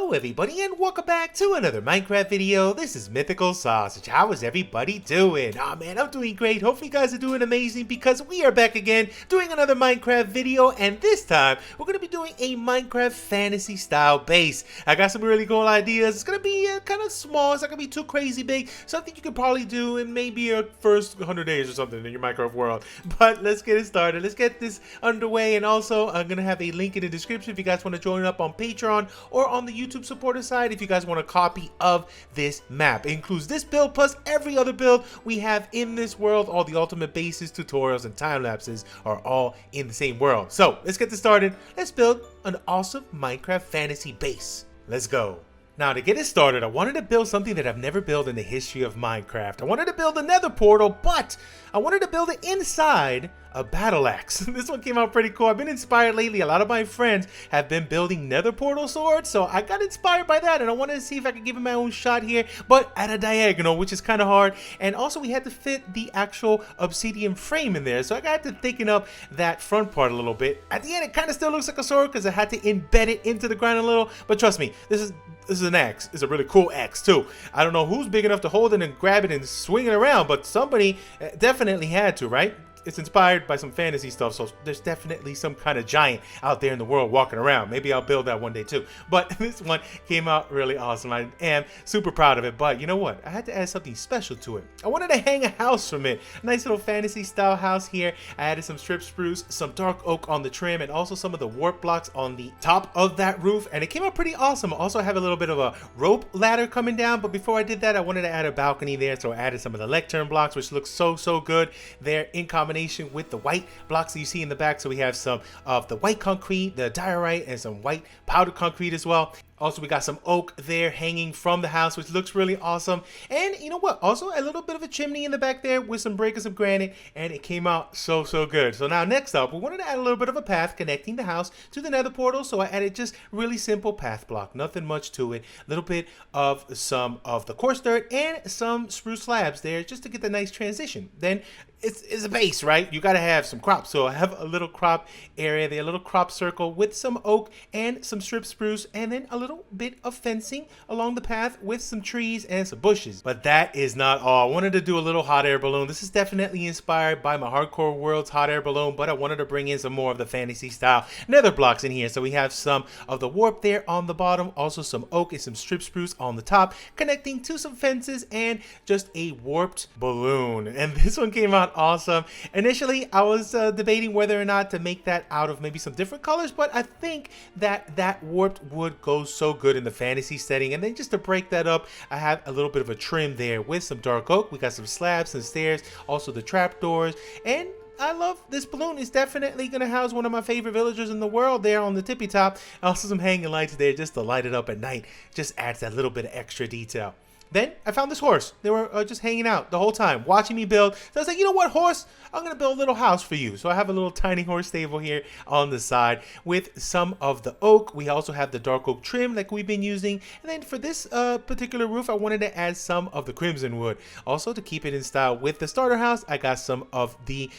Hello everybody and welcome back to another Minecraft video. This is Mythical Sausage. How is everybody doing? Aw man, I'm doing great. Hopefully you guys are doing amazing because we are back again doing another Minecraft video, and this time we're going to be doing a Minecraft fantasy style base. I got some really cool ideas. It's going to be kind of small. It's not going to be too crazy big. Something you could probably do in maybe your first 100 days or something in your Minecraft world. But let's get it started. Let's get this underway, and also I'm going to have a link in the description if you guys want to join up on Patreon or on the YouTube supporter side if you guys want a copy of this map. It includes this build plus every other build we have in this world. All the ultimate bases, tutorials, and time lapses are all in the same world. So let's get this started. Let's build an awesome Minecraft fantasy base. Let's go. Now, to get it started, I wanted to build something that I've never built in the history of Minecraft. I wanted to build a Nether portal, but I wanted to build it inside a battle axe. This one came out pretty cool. I've been inspired lately. A lot of my friends have been building Nether portal swords, so I got inspired by that, and I wanted to see if I could give it my own shot here, but at a diagonal, which is kind of hard. And also, we had to fit the actual obsidian frame in there, so I got to thinking up that front part a little bit. At the end, it kind of still looks like a sword because I had to embed it into the ground a little, but trust me, this is an axe. It's a really cool axe too. I don't know who's big enough to hold it and grab it and swing it around, but somebody definitely had to, right? It's inspired by some fantasy stuff, so there's definitely some kind of giant out there in the world walking around. Maybe I'll build that one day too. But this one came out really awesome. I am super proud of it, but you know what? I had to add something special to it. I wanted to hang a house from it. Nice little fantasy style house here. I added some strip spruce, some dark oak on the trim, and also some of the warp blocks on the top of that roof, and it came out pretty awesome. Also, I have a little bit of a rope ladder coming down, but before I did that, I wanted to add a balcony there, so I added some of the lectern blocks, which looks so good there in combination with the white blocks that you see in the back. So we have some of the white concrete, the diorite, and some white powdered concrete as well. Also, we got some oak there hanging from the house, which looks really awesome. And you know what? Also, a little bit of a chimney in the back there with some breakers of granite, and it came out so good. So now next up, we wanted to add a little bit of a path connecting the house to the Nether portal. So I added just really simple path block, nothing much to it. A little bit of some of the coarse dirt and some spruce slabs there just to get the nice transition. Then it's a base, right? You got to have some crops. So I have a little crop area there, a little crop circle with some oak and some strip spruce, and then a little bit of fencing along the path with some trees and some bushes. But that is not all. I wanted to do a little hot air balloon. This is definitely inspired by my hardcore world's hot air balloon, but I wanted to bring in some more of the fantasy style nether blocks in here. So we have some of the warp there on the bottom, also some oak and some strip spruce on the top, connecting to some fences and just a warped balloon. And this one came out awesome. Initially, I was debating whether or not to make that out of maybe some different colors, but I think that warped wood goes so good in the fantasy setting. And then just to break that up, I have a little bit of a trim there with some dark oak. We got some slabs and stairs, also the trapdoors, and I love this balloon. It's definitely going to house one of my favorite villagers in the world there on the tippy top. Also some hanging lights there just to light it up at night. Just adds that little bit of extra detail. Then I found this horse. They were just hanging out the whole time, watching me build. So I was like, you know what, horse? I'm going to build a little house for you. So I have a little tiny horse stable here on the side with some of the oak. We also have the dark oak trim like we've been using. And then for this particular roof, I wanted to add some of the crimson wood. Also, to keep it in style with the starter house, I got some of the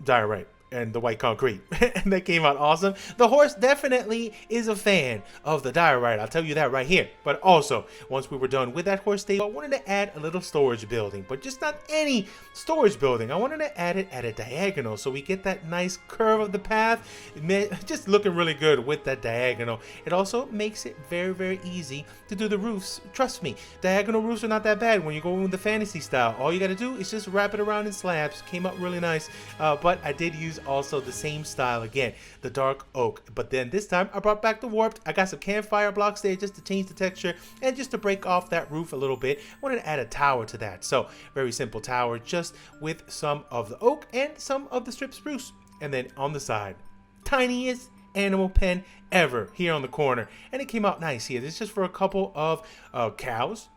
diorite and the white concrete. And that came out awesome. The horse definitely is a fan of the diorite, I'll tell you that right here. But also, once we were done with that horse stable, I wanted to add a little storage building, but just not any storage building. I wanted to add it at a diagonal so we get that nice curve of the path. Just looking really good with that diagonal. It also makes it very easy to do the roofs. Trust me, diagonal roofs are not that bad when you go with the fantasy style. All you got to do is just wrap it around in slabs. Came out really nice, but I did use also the same style again, the dark oak, but then this time I brought back the warped. I got some campfire blocks there just to change the texture and just to break off that roof a little bit. I wanted to add a tower to that, so very simple tower just with some of the oak and some of the strip spruce. And then on the side, tiniest animal pen ever here on the corner, and it came out nice here. This is just for a couple of cows.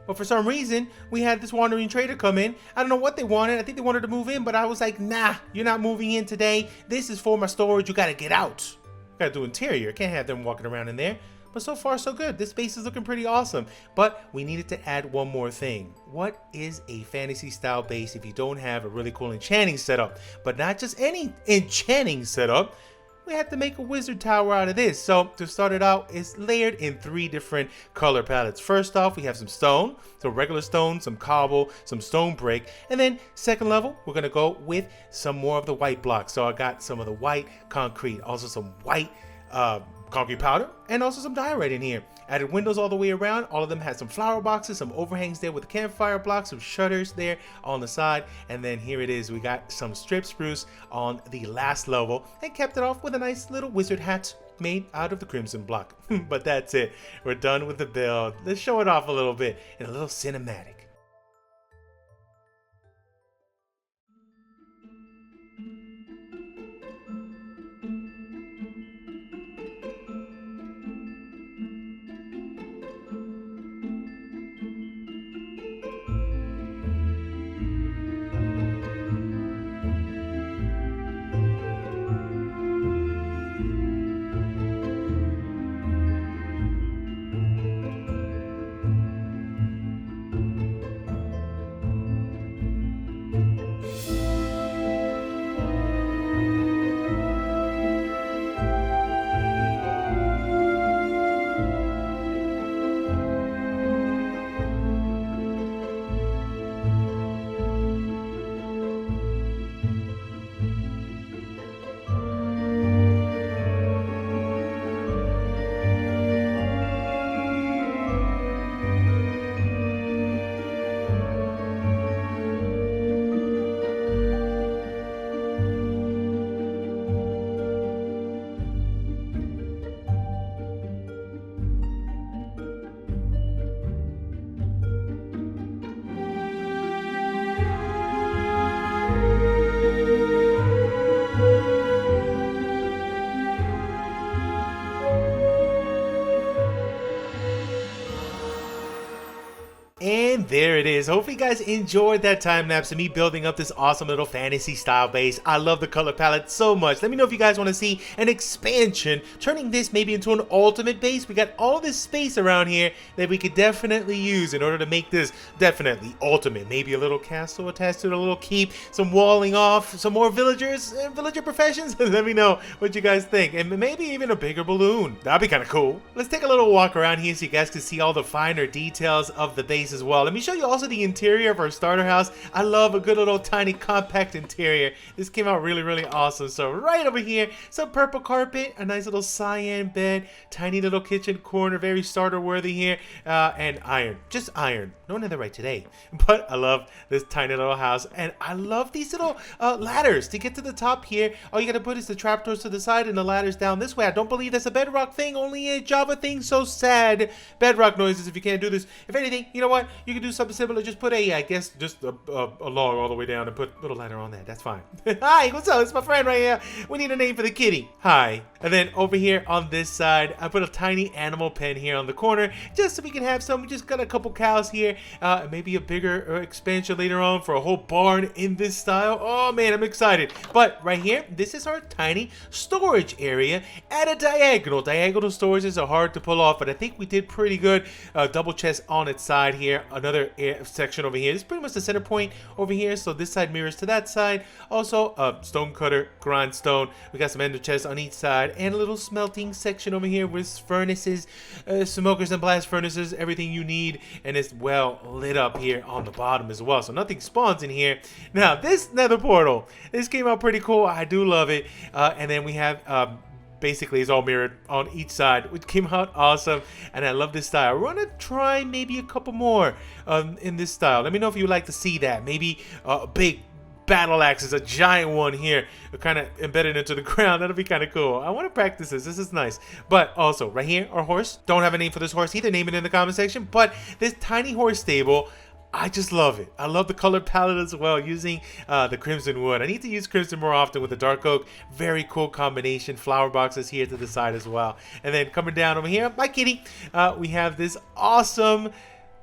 But for some reason, we had this wandering trader come in. I don't know what they wanted. I think they wanted to move in, but I was like, nah, you're not moving in today. This is for my storage. You got to get out. Got to do interior. Can't have them walking around in there. But so far, so good. This base is looking pretty awesome. But we needed to add one more thing. What is a fantasy style base if you don't have a really cool enchanting setup? But not just any enchanting setup. we had to make a wizard tower out of this. So to start it out, it's layered in 3 different color palettes. First off, we have some stone, so regular stone, some cobble, some stone brick, and then second level, we're gonna go with some more of the white blocks. So I got some of the white concrete, also some white concrete powder, and also some diorite in here. Added windows all the way around. All of them had some flower boxes, some overhangs there with campfire blocks, some shutters there on the side, and then here it is. We got some strip spruce on the last level and kept it off with a nice little wizard hat made out of the crimson block. But that's it. We're done with the build. Let's show it off a little bit in a little cinematic. And there it is. Hopefully you guys enjoyed that time lapse of me building up this awesome little fantasy style base. I love the color palette so much. Let me know if you guys want to see an expansion, turning this maybe into an ultimate base. We got all this space around here that we could definitely use in order to make this definitely ultimate. Maybe a little castle attached to it, a little keep, some walling off, some more villagers, villager professions. Let me know what you guys think. And maybe even a bigger balloon. That'd be kind of cool. Let's take a little walk around here so you guys can see all the finer details of the base as well. Let me show you also the interior of our starter house. I love a good little tiny compact interior. This came out really awesome. So right over here, some purple carpet, a nice little cyan bed, tiny little kitchen corner, very starter worthy here, and iron, just iron. No netherite today, but I love this tiny little house, and I love these little ladders to get to the top here. All you gotta put is the trapdoors to the side and the ladders down this way. I don't believe that's a bedrock thing, only a Java thing. So sad. Bedrock noises if you can't do this. If anything, you know what? You can do something similar. Just put I guess, just a log all the way down and put a little ladder on that. That's fine. Hi, what's up? It's my friend right here. We need a name for the kitty. Hi. And then over here on this side, I put a tiny animal pen here on the corner, just so we can have some. We just got a couple cows here, maybe a bigger expansion later on for a whole barn in this style. Oh man, I'm excited. But right here, this is our tiny storage area at a diagonal. Diagonal storages are hard to pull off, but I think we did pretty good. Double chest on its side here, another section over here. It's pretty much the center point over here, so this side mirrors to that side. Also, stone cutter, grindstone. We got some ender chests on each side, and a little smelting section over here with furnaces, smokers and blast furnaces, everything you need, and it's well lit up here on the bottom as well, so nothing spawns in here. Now this nether portal, this came out pretty cool. I do love it. And then we have basically it's all mirrored on each side, which came out awesome, and I love this style. We're gonna try maybe a couple more in this style. Let me know if you'd like to see that. Maybe a big battle axe is a giant one here, kind of embedded into the ground. That'll be kind of cool. I want to practice this. This is nice. But also right here, our horse. Don't have a name for this horse either. Name it in the comment section. But this tiny horse stable, I just love it. I love the color palette as well, using the crimson wood. I need to use crimson more often with the dark oak. Very cool combination. Flower boxes here to the side as well. And then coming down over here, my kitty, we have this awesome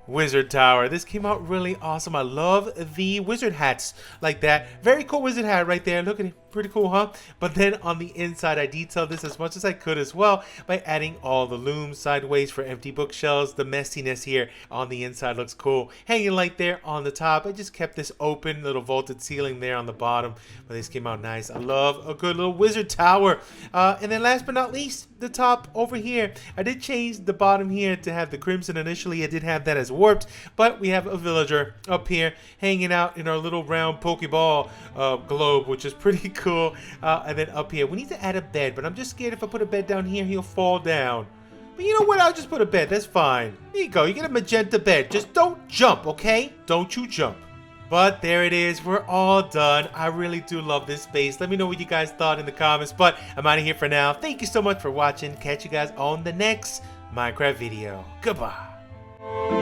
wizard tower. This came out really awesome. I love the wizard hats like that. Very cool wizard hat right there. Look at it. pretty cool, huh? But then on the inside, I detailed this as much as I could as well by adding all the looms sideways for empty bookshelves. The messiness here on the inside looks cool. Hanging light there on the top. I just kept this open, little vaulted ceiling there on the bottom, but this came out nice. I love a good little wizard tower. And then last but not least, the top over here. I did change the bottom here to have the crimson. Initially, I did have that as warped, but we have a villager up here hanging out in our little round Pokeball globe, which is pretty cool. And then up here, we need to add a bed, but I'm just scared if I put a bed down here, he'll fall down. But you know what? I'll just put a bed. That's fine. There you go. You get a magenta bed. Just don't jump, okay? Don't you jump. But there it is. We're all done. I really do love this space. Let me know what you guys thought in the comments. But I'm out of here for now. Thank you so much for watching. Catch you guys on the next Minecraft video. Goodbye.